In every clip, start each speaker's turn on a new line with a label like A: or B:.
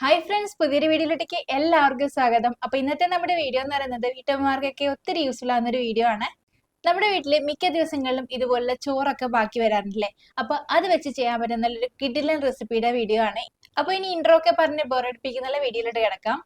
A: Hi friends, പുതിയൊരു വീഡിയോയിലേക്ക് എല്ലാവർക്കും സ്വാഗതം. അപ്പൊ ഇന്നത്തെ നമ്മുടെ വീഡിയോ എന്ന് പറയുന്നത് വീട്ടമ്മമാർക്കൊക്കെ ഒത്തിരി യൂസ്ഫുൾ ആവുന്ന ഒരു വീഡിയോ ആണ്. നമ്മുടെ വീട്ടില് മിക്ക ദിവസങ്ങളിലും ഇതുപോലുള്ള ചോറൊക്കെ ബാക്കി വരാറില്ലേ? അപ്പൊ അത് വെച്ച് ചെയ്യാൻ പറ്റുന്ന നല്ലൊരു കിടിലൻ റെസിപ്പിയുടെ വീഡിയോ ആണ്. അപ്പൊ ഇനി ഇൻട്രോ ഒക്കെ പറഞ്ഞ് ബോറടിപ്പിക്കുന്ന വീഡിയോയിലോട്ട് കിടക്കാം.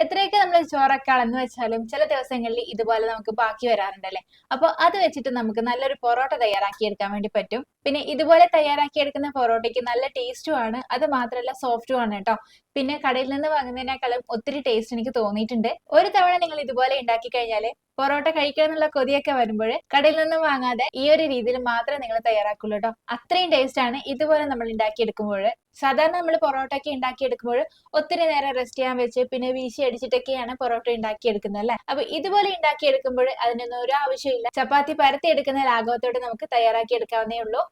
A: എത്രയൊക്കെ നമ്മൾ ചോറൊക്കെ അളന്ന് വെച്ചാലും ചില ദിവസങ്ങളിൽ ഇതുപോലെ നമുക്ക് ബാക്കി വരാറുണ്ടല്ലേ. അപ്പൊ അത് വെച്ചിട്ട് നമുക്ക് നല്ലൊരു പൊറോട്ട തയ്യാറാക്കി എടുക്കാൻ വേണ്ടി പറ്റും. പിന്നെ ഇതുപോലെ തയ്യാറാക്കി എടുക്കുന്ന പൊറോട്ടയ്ക്ക് നല്ല ടേസ്റ്റും ആണ്, അത് മാത്രമല്ല സോഫ്റ്റും ആണ് കേട്ടോ. പിന്നെ കടയിൽ നിന്ന് വാങ്ങുന്നതിനേക്കാളും ഒത്തിരി ടേസ്റ്റ് എനിക്ക് തോന്നിയിട്ടുണ്ട്. ഒരു തവണ നിങ്ങൾ ഇതുപോലെ ഉണ്ടാക്കി കഴിഞ്ഞാല് പൊറോട്ട കഴിക്കുക എന്നുള്ള കൊതിയൊക്കെ വരുമ്പോൾ കടയിൽ നിന്ന് വാങ്ങാതെ ഈ ഒരു രീതിയിൽ മാത്രമേ നിങ്ങൾ തയ്യാറാക്കുള്ളൂ കേട്ടോ. അത്രയും ടേസ്റ്റ് ആണ് ഇതുപോലെ നമ്മൾ ഉണ്ടാക്കിയെടുക്കുമ്പോൾ. സാധാരണ നമ്മൾ പൊറോട്ട ഒക്കെ ഉണ്ടാക്കിയെടുക്കുമ്പോൾ ഒത്തിരി നേരം റെസ്റ്റ് ചെയ്യാൻ വെച്ച് പിന്നെ വീശി അടിച്ചിട്ടൊക്കെയാണ് പൊറോട്ട ഉണ്ടാക്കിയെടുക്കുന്നത് അല്ലെ. അപ്പൊ ഇതുപോലെ ഉണ്ടാക്കിയെടുക്കുമ്പോൾ അതിനൊന്നും ഒരു ആവശ്യമില്ല. ചപ്പാത്തി പരത്തി എടുക്കുന്ന ലാഘവത്തോടെ നമുക്ക് തയ്യാറാക്കി എടുക്കാവുന്നേ ഉള്ളൂ.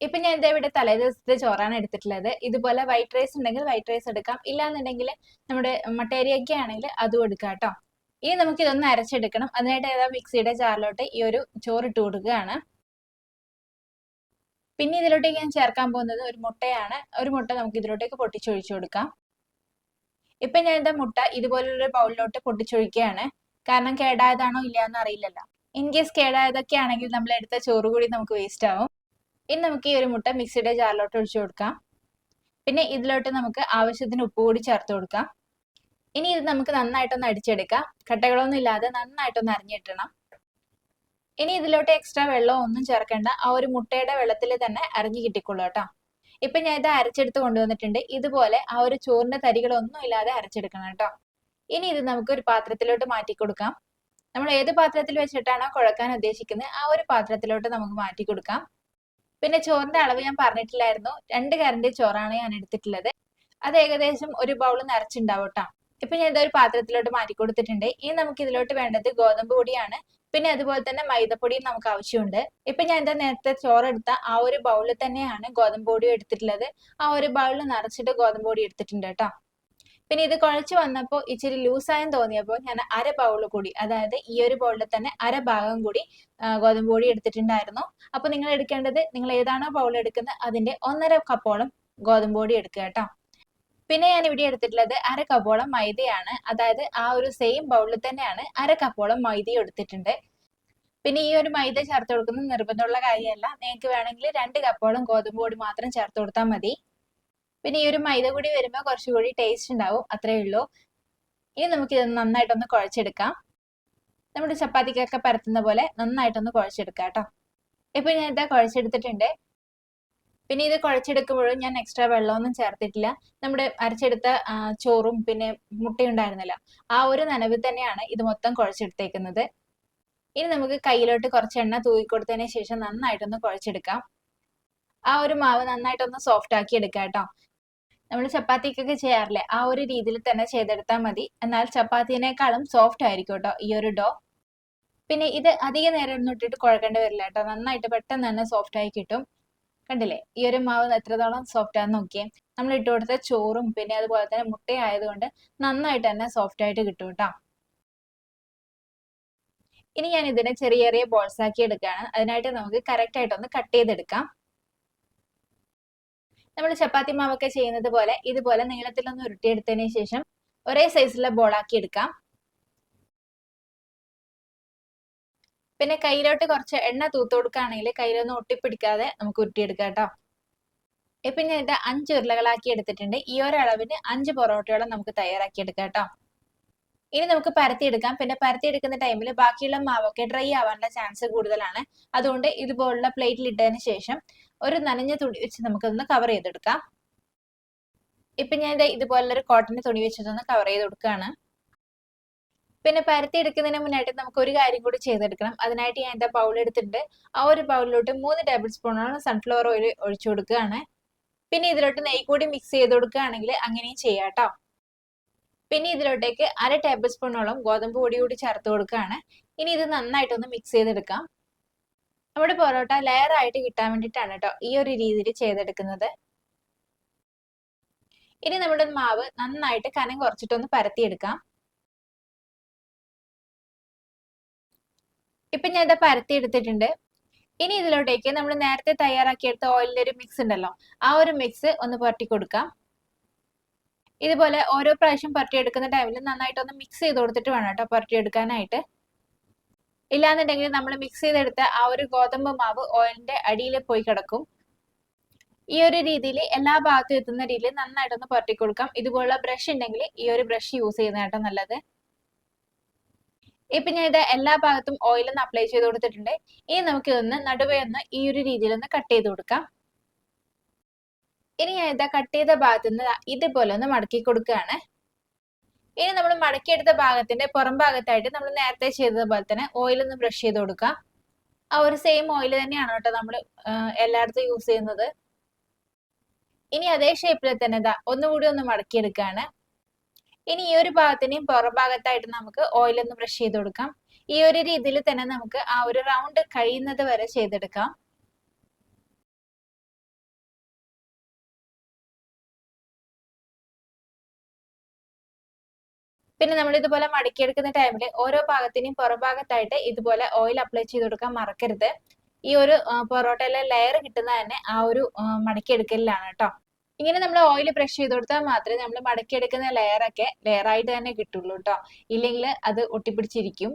A: ഇപ്പൊ ഞാൻ എന്താ ഇവിടെ തലേ ദിവസത്തെ ചോറാണ് എടുത്തിട്ടുള്ളത്. ഇതുപോലെ വൈറ്റ് റൈസ് ഉണ്ടെങ്കിൽ വൈറ്റ് റൈസ് എടുക്കാം, ഇല്ലാന്നുണ്ടെങ്കിൽ നമ്മുടെ മട്ടേരിയൊക്കെ ആണെങ്കിൽ അതും എടുക്കാം കേട്ടോ. ഇനി നമുക്ക് ഇതൊന്ന് അരച്ചെടുക്കണം. അതിനായിട്ട് ഏതാ മിക്സിയുടെ ജാറിലോട്ട് ഈ ഒരു ചോറ് ഇട്ട് കൊടുക്കുകയാണ്. പിന്നെ ഇതിലോട്ടേക്ക് ഞാൻ ചേർക്കാൻ പോകുന്നത് ഒരു മുട്ടയാണ്. ഒരു മുട്ട നമുക്ക് ഇതിലോട്ടേക്ക് പൊട്ടിച്ചൊഴിച്ചു കൊടുക്കാം. ഇപ്പൊ ഞാൻ എന്താ മുട്ട ഇതുപോലുള്ള ബൗളിലോട്ട് പൊട്ടിച്ചൊഴിക്കുകയാണ്. കാരണം കേടായതാണോ ഇല്ലയെന്ന് അറിയില്ലല്ലോ. ഇൻ കേസ് കേടായതൊക്കെ ആണെങ്കിൽ നമ്മൾ എടുത്ത ചോറ് കൂടി നമുക്ക് വേസ്റ്റ് ആവും. ഇനി നമുക്ക് ഈ ഒരു മുട്ട മിക്സിയുടെ ജാറിലോട്ട് ഒഴിച്ചു കൊടുക്കാം. പിന്നെ ഇതിലോട്ട് നമുക്ക് ആവശ്യത്തിന് ഉപ്പ് കൂടി ചേർത്ത് കൊടുക്കാം. ഇനി ഇത് നമുക്ക് നന്നായിട്ടൊന്ന് അടിച്ചെടുക്കാം. കട്ടകളൊന്നും ഇല്ലാതെ നന്നായിട്ടൊന്ന് അരിഞ്ഞിട്ടണം. ഇനി ഇതിലോട്ട് എക്സ്ട്രാ വെള്ളം ഒന്നും ചേർക്കേണ്ട, ആ ഒരു മുട്ടയുടെ വെള്ളത്തിൽ തന്നെ അരിഞ്ഞു കിട്ടിക്കൊള്ളൂ കേട്ടോ. ഇപ്പൊ ഞാൻ ഇത് അരച്ചെടുത്ത് കൊണ്ടുവന്നിട്ടുണ്ട്. ഇതുപോലെ ആ ഒരു ചോറിന്റെ തരികളൊന്നും ഇല്ലാതെ അരച്ചെടുക്കണം കേട്ടോ. ഇനി ഇത് നമുക്ക് ഒരു പാത്രത്തിലോട്ട് മാറ്റി കൊടുക്കാം. നമ്മൾ ഏത് പാത്രത്തിൽ വെച്ചിട്ടാണോ കുഴക്കാൻ ഉദ്ദേശിക്കുന്നത് ആ ഒരു പാത്രത്തിലോട്ട് നമുക്ക് മാറ്റി കൊടുക്കാം. പിന്നെ ചോറിന്റെ അളവ് ഞാൻ പറഞ്ഞിട്ടില്ലായിരുന്നു. 2 കരണ്ടി ചോറാണ് ഞാൻ എടുത്തിട്ടുള്ളത്. അത് ഏകദേശം ഒരു ബൗൾ നിറച്ചുണ്ടാവും കേട്ടോ. ഇപ്പൊ ഞാൻ ഇതൊരു പാത്രത്തിലോട്ട് മാറ്റി കൊടുത്തിട്ടുണ്ട്. ഇനി നമുക്ക് ഇതിലോട്ട് വേണ്ടത് ഗോതമ്പ് പൊടിയാണ്. പിന്നെ അതുപോലെ തന്നെ മൈദപ്പൊടിയും നമുക്ക് ആവശ്യമുണ്ട്. ഇപ്പൊ ഞാൻ എന്താ നേരത്തെ ചോറെടുത്ത ആ ഒരു ബൗളിൽ തന്നെയാണ് ഗോതമ്പ് പൊടിയും എടുത്തിട്ടുള്ളത്. ആ ഒരു ബൗളിൽ നിറച്ചിട്ട് ഗോതമ്പ് പൊടി എടുത്തിട്ടുണ്ട് കേട്ടോ. പിന്നെ ഇത് കുഴച്ച് വന്നപ്പോൾ ഇച്ചിരി ലൂസായെന്ന് തോന്നിയപ്പോൾ ഞാൻ അര ബൗൾ കൂടി, അതായത് ഈ ഒരു ബൗളിൽ തന്നെ അര ഭാഗം കൂടി ഗോതമ്പ് പൊടി എടുത്തിട്ടുണ്ടായിരുന്നു. അപ്പൊ നിങ്ങൾ എടുക്കേണ്ടത്, നിങ്ങൾ ഏതാണോ ബൗൾ എടുക്കുന്നത് അതിന്റെ 1.5 കപ്പോളം ഗോതമ്പ് പൊടി എടുക്കുക കേട്ടോ. പിന്നെ ഞാൻ ഇവിടെ എടുത്തിട്ടുള്ളത് അര കപ്പോളം മൈദയാണ്. അതായത് ആ ഒരു സെയിം ബൗളിൽ തന്നെയാണ് അര കപ്പോളം മൈദയും എടുത്തിട്ടുണ്ട്. പിന്നെ ഈ ഒരു മൈദ ചേർത്ത് കൊടുക്കുന്നത് നിർബന്ധമുള്ള കാര്യമല്ല. നിങ്ങൾക്ക് വേണമെങ്കിൽ 2 കപ്പോളം ഗോതമ്പ് പൊടി മാത്രം ചേർത്ത് കൊടുത്താൽ മതി. പിന്നെ ഈ ഒരു മൈദ കൂടി വരുമ്പോൾ കുറച്ചുകൂടി ടേസ്റ്റ് ഉണ്ടാവും, അത്രേ ഉള്ളൂ. ഇനി നമുക്ക് ഇത് നന്നായിട്ടൊന്ന് കുഴച്ചെടുക്കാം. നമ്മുടെ ചപ്പാത്തിക്കൊക്കെ പരത്തുന്ന പോലെ നന്നായിട്ടൊന്ന് കുഴച്ചെടുക്കാം കേട്ടോ. ഇപ്പൊ ഞാൻ ഇതാ കുഴച്ചെടുത്തിട്ടുണ്ട്. പിന്നെ ഇത് കുഴച്ചെടുക്കുമ്പോഴും ഞാൻ എക്സ്ട്രാ വെള്ളമൊന്നും ചേർത്തിട്ടില്ല. നമ്മുടെ അരച്ചെടുത്ത ചോറും പിന്നെ മുട്ടയുണ്ടായിരുന്നില്ല, ആ ഒരു നനവിൽ തന്നെയാണ് ഇത് മൊത്തം കുഴച്ചെടുത്തേക്കുന്നത്. ഇനി നമുക്ക് കയ്യിലോട്ട് കുറച്ച് എണ്ണ തൂക്കി കൊടുത്തതിന് ശേഷം നന്നായിട്ടൊന്ന് കുഴച്ചെടുക്കാം. ആ ഒരു മാവ് നന്നായിട്ടൊന്ന് സോഫ്റ്റ് ആക്കി എടുക്കാം കേട്ടോ. നമ്മൾ ചപ്പാത്തിക്കൊക്കെ ചെയ്യാറില്ലേ, ആ ഒരു രീതിയിൽ തന്നെ ചെയ്തെടുത്താൽ മതി. എന്നാൽ ചപ്പാത്തിനേക്കാളും സോഫ്റ്റ് ആയിരിക്കും കേട്ടോ ഈ ഒരു ഡോ. പിന്നെ ഇത് അധിക നേരം ഒന്നും ഇട്ടിട്ട് കുഴക്കേണ്ടി വരില്ല കേട്ടോ. നന്നായിട്ട് പെട്ടെന്ന് തന്നെ സോഫ്റ്റ് ആയി കിട്ടും. കണ്ടില്ലേ ഈ ഒരു മാവ് എത്രത്തോളം സോഫ്റ്റ് ആണെന്ന് നോക്കിയേ. നമ്മൾ ഇട്ട് കൊടുത്ത ചോറും പിന്നെ അതുപോലെ തന്നെ മുട്ടയും ആയതുകൊണ്ട് നന്നായിട്ട് തന്നെ സോഫ്റ്റ് ആയിട്ട് കിട്ടും കേട്ടോ. ഇനി ഞാൻ ഇതിനെ ചെറിയ ചെറിയ ബോൾസ് ആക്കി എടുക്കുകയാണ്. അതിനായിട്ട് നമുക്ക് കറക്റ്റ് ആയിട്ടൊന്ന് കട്ട് ചെയ്തെടുക്കാം. നമ്മൾ ചപ്പാത്തി മാവൊക്കെ ചെയ്യുന്നത് പോലെ ഇതുപോലെ നീളത്തിലൊന്ന് ഉരുട്ടിയെടുത്തതിന് ശേഷം ഒരേ സൈസിലുള്ള ബോളാക്കി എടുക്കാം. പിന്നെ കയ്യിലോട്ട് കുറച്ച് എണ്ണ തൂത്ത് കൊടുക്കുകയാണെങ്കിൽ കയ്യിലൊന്നും ഒട്ടിപ്പിടിക്കാതെ നമുക്ക് ഉരുട്ടിയെടുക്കാം കേട്ടോ. ഇപ്പൊ ഞാൻ ഇത് 5 ഉരുളകളാക്കി എടുത്തിട്ടുണ്ട്. ഈ ഒരു അളവിന് 5 പൊറോട്ടയോളം നമുക്ക് തയ്യാറാക്കി എടുക്കാം കേട്ടോ. ഇനി നമുക്ക് പരത്തിയെടുക്കാം. പിന്നെ പരത്തിയെടുക്കുന്ന ടൈമിൽ ബാക്കിയുള്ള മാവൊക്കെ ഡ്രൈ ആവാനുള്ള ചാൻസ് കൂടുതലാണ്. അതുകൊണ്ട് ഇതുപോലുള്ള പ്ലേറ്റിൽ ഇട്ടതിന് ശേഷം ഒരു നനഞ്ഞ തുണി വെച്ച് നമുക്കൊന്ന് കവർ ചെയ്തെടുക്കാം. ഇപ്പൊ ഞാൻ ഇതുപോലുള്ളൊരു കോട്ടൺ തുണി വെച്ചിട്ടൊന്ന് കവർ ചെയ്ത് കൊടുക്കുകയാണ്. പിന്നെ പരത്തിയെടുക്കുന്നതിന് മുന്നായിട്ട് നമുക്ക് ഒരു കാര്യം കൂടി ചെയ്തെടുക്കണം. അതിനായിട്ട് ഞാൻ എന്താ ബൗൾ എടുത്തിട്ടുണ്ട്. ആ ഒരു ബൗളിലോട്ട് 3 ടേബിൾ സ്പൂണോളം സൺഫ്ലവർ ഓയിൽ ഒഴിച്ചു കൊടുക്കുകയാണ്. പിന്നെ ഇതിലോട്ട് നെയ്യ് കൂടി മിക്സ് ചെയ്ത് കൊടുക്കുകയാണെങ്കിൽ അങ്ങനെയും ചെയ്യാം കേട്ടോ. പിന്നെ ഇതിലോട്ടേക്ക് അര ടേബിൾ സ്പൂണോളം ഗോതമ്പ് പൊടി കൂടി ചേർത്ത് കൊടുക്കുകയാണ്. ഇനി ഇത് നന്നായിട്ടൊന്ന് മിക്സ് ചെയ്തെടുക്കാം. നമ്മുടെ പൊറോട്ട ലെയർ ആയിട്ട് കിട്ടാൻ വേണ്ടിയിട്ടാണ് കേട്ടോ ഈ ഒരു രീതിയിൽ ചെയ്തെടുക്കുന്നത്. ഇനി നമ്മുടെ മാവ് നന്നായിട്ട് കനം കുറച്ചിട്ടൊന്ന് പരത്തിയെടുക്കാം. ഇപ്പൊ ഞാൻ ഇത് പരത്തി എടുത്തിട്ടുണ്ട്. ഇനി ഇതിലോട്ടേക്ക് നമ്മൾ നേരത്തെ തയ്യാറാക്കിയെടുത്ത ഓയിലിന്റെ ഒരു മിക്സ് ഉണ്ടല്ലോ, ആ ഒരു മിക്സ് ഒന്ന് പുരട്ടി കൊടുക്കാം. ഇതുപോലെ ഓരോ പ്രാവശ്യം പുരട്ടിയെടുക്കുന്ന ടൈമിൽ നന്നായിട്ടൊന്ന് മിക്സ് ചെയ്ത് കൊടുത്തിട്ട് വേണം കേട്ടോ പുരട്ടിയെടുക്കാനായിട്ട്. ഇല്ലാന്നുണ്ടെങ്കിൽ നമ്മൾ മിക്സ് ചെയ്തെടുത്ത ആ ഒരു ഗോതമ്പ് മാവ് ഓയിലിന്റെ അടിയിൽ പോയി കിടക്കും. ഈ ഒരു രീതിയിൽ എല്ലാ ഭാഗത്തും എത്തുന്ന രീതിയിൽ നന്നായിട്ടൊന്ന് പുരട്ടി കൊടുക്കാം. ഇതുപോലുള്ള ബ്രഷ് ഉണ്ടെങ്കിൽ ഈ ഒരു ബ്രഷ് യൂസ് ചെയ്യുന്നതാട്ടോ നല്ലത്. ഇപ്പൊ ഞാൻ ഇത് എല്ലാ ഭാഗത്തും ഓയിൽ ഒന്ന് അപ്ലൈ ചെയ്ത് കൊടുത്തിട്ടുണ്ട്. ഇനി നമുക്ക് ഇതൊന്ന് നടുവേ ഒന്ന് ഈ ഒരു രീതിയിൽ ഒന്ന് കട്ട് ചെയ്ത് കൊടുക്കാം. ഇനി ഞാൻ ഇതാ കട്ട് ചെയ്ത ഭാഗത്തുനിന്ന് ഇതുപോലെ ഒന്ന് മടക്കി കൊടുക്കുകയാണ്. ഇനി നമ്മൾ മടക്കിയെടുത്ത ഭാഗത്തിന്റെ പുറം ഭാഗത്തായിട്ട് നമ്മൾ നേരത്തെ ചെയ്തതുപോലെ തന്നെ ഓയിൽ ഒന്ന് ബ്രഷ് ചെയ്ത് കൊടുക്കാം. ആ ഒരു സെയിം ഓയിൽ തന്നെയാണ് കേട്ടോ നമ്മൾ എല്ലായിടത്തും യൂസ് ചെയ്യുന്നത്. ഇനി അതേ ഷേപ്പിൽ തന്നെ ഇതാ ഒന്നുകൂടി ഒന്ന് മടക്കിയെടുക്കുകയാണ്. ഇനി ഈ ഒരു ഭാഗത്തിനെയും പുറം ഭാഗത്തായിട്ട് നമുക്ക് ഓയിൽ ഒന്ന് ബ്രഷ് ചെയ്ത് കൊടുക്കാം. ഈ ഒരു രീതിയിൽ തന്നെ നമുക്ക് ആ ഒരു റൗണ്ട് കഴിയുന്നത് വരെ ചെയ്തെടുക്കാം. പിന്നെ നമ്മൾ ഇതുപോലെ മടക്കിയെടുക്കുന്ന ടൈമിൽ ഓരോ ഭാഗത്തിനെയും പുറം ഭാഗത്തായിട്ട് ഇതുപോലെ ഓയിൽ അപ്ലൈ ചെയ്ത് കൊടുക്കാൻ മറക്കരുത്. ഈ ഒരു പൊറോട്ടയിലെ ലെയർ കിട്ടുന്നത് തന്നെ ആ ഒരു മടക്കിയെടുക്കലിലാണ് കേട്ടോ. ഇങ്ങനെ നമ്മൾ ഓയിൽ ബ്രഷ് ചെയ്ത് കൊടുത്താൽ മാത്രമേ നമ്മൾ മടക്കിയെടുക്കുന്ന ലെയറൊക്കെ ലെയറായിട്ട് തന്നെ കിട്ടുള്ളൂ കേട്ടോ. ഇല്ലെങ്കിൽ അത് ഒട്ടിപ്പിടിച്ചിരിക്കും.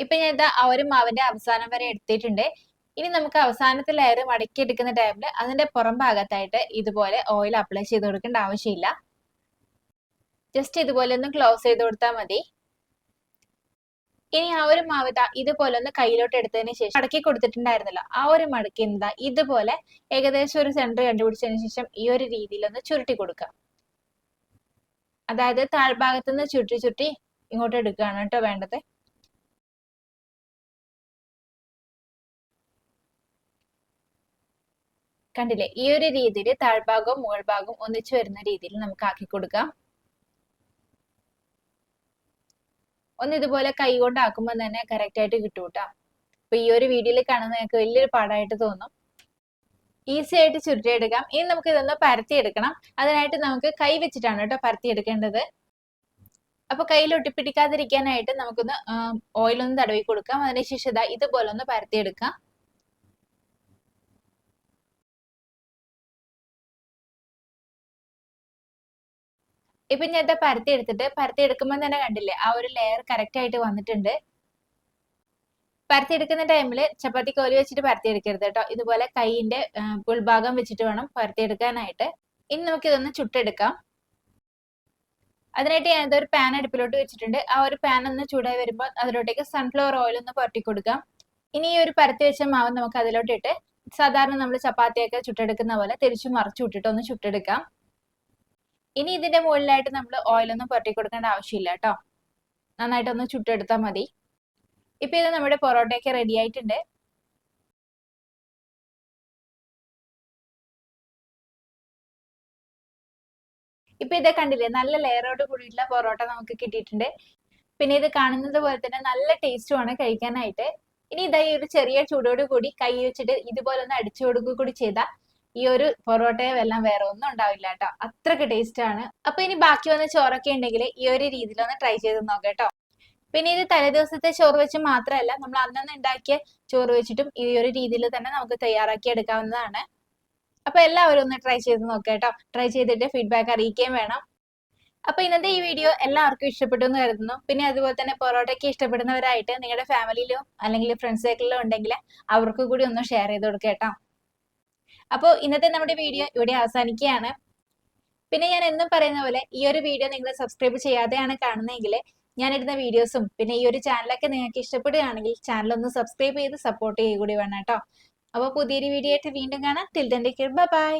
A: ഇപ്പൊ ഞാൻ ഇതാ ആ ഒരു മാവിന്റെ അവസാനം വരെ എടുത്തിട്ടുണ്ട്. ഇനി നമുക്ക് അവസാനത്തെ ലെയർ മടക്കിയെടുക്കുന്ന ടൈമിൽ അതിന്റെ പുറം ഭാഗത്തായിട്ട് ഇതുപോലെ ഓയിൽ അപ്ലൈ ചെയ്ത് കൊടുക്കേണ്ട ആവശ്യമില്ല. ജസ്റ്റ് ഇതുപോലെ ഒന്ന് ക്ലോസ് ചെയ്ത് കൊടുത്താൽ മതി. ഇനി ആ ഒരു മാവ് ഇതുപോലെ ഒന്ന് കയ്യിലോട്ട് എടുത്തതിന് ശേഷം മടക്കി കൊടുത്തിട്ടുണ്ടായിരുന്നല്ലോ, ആ ഒരു മടക്കി എന്താ ഇതുപോലെ ഏകദേശം ഒരു സെന്റർ കണ്ടുപിടിച്ചതിന് ശേഷം ഈ ഒരു രീതിയിൽ ഒന്ന് ചുരുട്ടി കൊടുക്കാം. അതായത് താഴ്ഭാഗത്ത് നിന്ന് ചുരുട്ടി ചുരുട്ടി ഇങ്ങോട്ട് എടുക്കുകയാണ് കേട്ടോ വേണ്ടത്. കണ്ടില്ലേ, ഈ ഒരു രീതിയിൽ താഴ്ഭാഗവും മുകൾ ഭാഗവും ഒന്നിച്ചു വരുന്ന രീതിയിൽ നമുക്ക് ആക്കി കൊടുക്കാം. ഒന്ന് ഇതുപോലെ കൈ കൊണ്ട് ആക്കുമ്പോൾ തന്നെ കറക്റ്റ് ആയിട്ട് കിട്ടും കേട്ടോ. അപ്പൊ ഈ ഒരു വീഡിയോയിൽ കാണുന്ന നിങ്ങൾക്ക് വലിയൊരു പാടായിട്ട് തോന്നും. ഈസി ആയിട്ട് ചുരുട്ടിയെടുക്കാം. ഇനി നമുക്ക് ഇതൊന്ന് പരത്തിയെടുക്കണം. അതിനായിട്ട് നമുക്ക് കൈ വെച്ചിട്ടാണ് കേട്ടോ പരത്തിയെടുക്കേണ്ടത്. അപ്പൊ കയ്യിൽ ഒട്ടിപ്പിടിക്കാതിരിക്കാനായിട്ട് നമുക്കൊന്ന് ഓയിലൊന്ന് തടവി കൊടുക്കാം. അതിനുശേഷം ഇതുപോലെ ഒന്ന് പരത്തിയെടുക്കാം. ഇപ്പൊ ഞാൻ ഇത് പരത്തി എടുക്കുമ്പോൾ തന്നെ കണ്ടില്ലേ ആ ഒരു ലെയർ കറക്റ്റ് ആയിട്ട് വന്നിട്ടുണ്ട്. പരത്തിയെടുക്കുന്ന ടൈമിൽ ചപ്പാത്തി കോലി വെച്ചിട്ട് പരത്തിയെടുക്കരുത് കേട്ടോ. ഇതുപോലെ കൈയിന്റെ ഉൾഭാഗം വെച്ചിട്ട് വേണം പരത്തിയെടുക്കാനായിട്ട്. ഇനി നമുക്ക് ഇതൊന്ന് ചുട്ടെടുക്കാം. അതിനായിട്ട് ഞാൻ ഇതൊരു പാൻ അടുപ്പിലോട്ട് വെച്ചിട്ടുണ്ട്. ആ ഒരു പാൻ ഒന്ന് ചൂടായി വരുമ്പോൾ അതിലോട്ടേക്ക് സൺഫ്ലവർ ഓയിൽ ഒന്ന് പുരട്ടി കൊടുക്കാം. ഇനി ഈ ഒരു പരത്തി വെച്ച മാവ് നമുക്ക് അതിലോട്ട് ഇട്ട് സാധാരണ നമ്മൾ ചപ്പാത്തിയൊക്കെ ചുട്ടെടുക്കുന്ന പോലെ തിരിച്ചു മറിച്ചു വിട്ടിട്ട് ഒന്ന് ചുട്ടെടുക്കാം. ഇനി ഇതിന്റെ മുകളിലായിട്ട് നമ്മൾ ഓയിലൊന്നും പുരട്ടി കൊടുക്കേണ്ട ആവശ്യമില്ല കേട്ടോ. നന്നായിട്ടൊന്ന് ചുട്ടെടുത്താൽ മതി. ഇപ്പൊ ഇത് നമ്മുടെ പൊറോട്ടയൊക്കെ റെഡി ആയിട്ടുണ്ട്. ഇപ്പൊ ഇത് കണ്ടില്ലേ, നല്ല ലെയറോട് കൂടിയിട്ടുള്ള പൊറോട്ട നമുക്ക് കിട്ടിയിട്ടുണ്ട്. പിന്നെ ഇത് കാണുന്നത് പോലെ തന്നെ നല്ല ടേസ്റ്റുമാണ് കഴിക്കാനായിട്ട്. ഇനി ഇതാ ഈ ഒരു ചെറിയ ചൂടോട് കൂടി കൈ വെച്ചിട്ട് ഇതുപോലെ ഒന്ന് അടിച്ചു കൊടുക്കുക കൂടി ചെയ്താൽ ഈ ഒരു പൊറോട്ടയോ എല്ലാം വേറെ ഒന്നും ഉണ്ടാവില്ല കേട്ടോ. അത്രക്ക് ടേസ്റ്റ് ആണ്. അപ്പൊ ഇനി ബാക്കി വന്ന ചോറൊക്കെ ഉണ്ടെങ്കിൽ ഈ ഒരു രീതിയിൽ ഒന്ന് ട്രൈ ചെയ്ത് നോക്കാം കേട്ടോ. പിന്നെ ഇത് തലേദിവസത്തെ ചോറ് വെച്ച് മാത്രമല്ല, നമ്മൾ അന്നന്ന് ഉണ്ടാക്കിയ ചോറ് വെച്ചിട്ടും ഈ ഒരു രീതിയിൽ തന്നെ നമുക്ക് തയ്യാറാക്കി എടുക്കാവുന്നതാണ്. അപ്പൊ എല്ലാവരും ഒന്ന് ട്രൈ ചെയ്ത് നോക്കാം കേട്ടോ. ട്രൈ ചെയ്തിട്ട് ഫീഡ്ബാക്ക് അറിയിക്കുകയും വേണം. അപ്പൊ ഇന്നത്തെ ഈ വീഡിയോ എല്ലാവർക്കും ഇഷ്ടപ്പെട്ടു എന്ന് കരുതുന്നു. പിന്നെ അതുപോലെ തന്നെ പൊറോട്ടയ്ക്ക് ഇഷ്ടപ്പെടുന്നവരായിട്ട് നിങ്ങളുടെ ഫാമിലിയിലോ അല്ലെങ്കിൽ ഫ്രണ്ട്സ് സർക്കിളിലോ ഉണ്ടെങ്കിൽ അവർക്ക് കൂടി ഒന്ന് ഷെയർ ചെയ്ത് കൊടുക്കുക കേട്ടോ. അപ്പോൾ ഇന്നത്തെ നമ്മുടെ വീഡിയോ ഇവിടെ അവസാനിക്കുകയാണ്. പിന്നെ ഞാൻ എന്നും പറയുന്ന പോലെ ഈ ഒരു വീഡിയോ നിങ്ങൾ സബ്സ്ക്രൈബ് ചെയ്യാതെയാണ് കാണുന്നതെങ്കിൽ ഞാനിടുന്ന വീഡിയോസും പിന്നെ ഈ ഒരു ചാനലൊക്കെ നിങ്ങൾക്ക് ഇഷ്ടപ്പെടുകയാണെങ്കിൽ ചാനൽ ഒന്ന് സബ്സ്ക്രൈബ് ചെയ്ത് സപ്പോർട്ട് ചെയ്യുക കൂടി വേണം കേട്ടോ. അപ്പോൾ പുതിയൊരു വീഡിയോ ആയിട്ട് വീണ്ടും കാണാം. Till then take care, bye bye.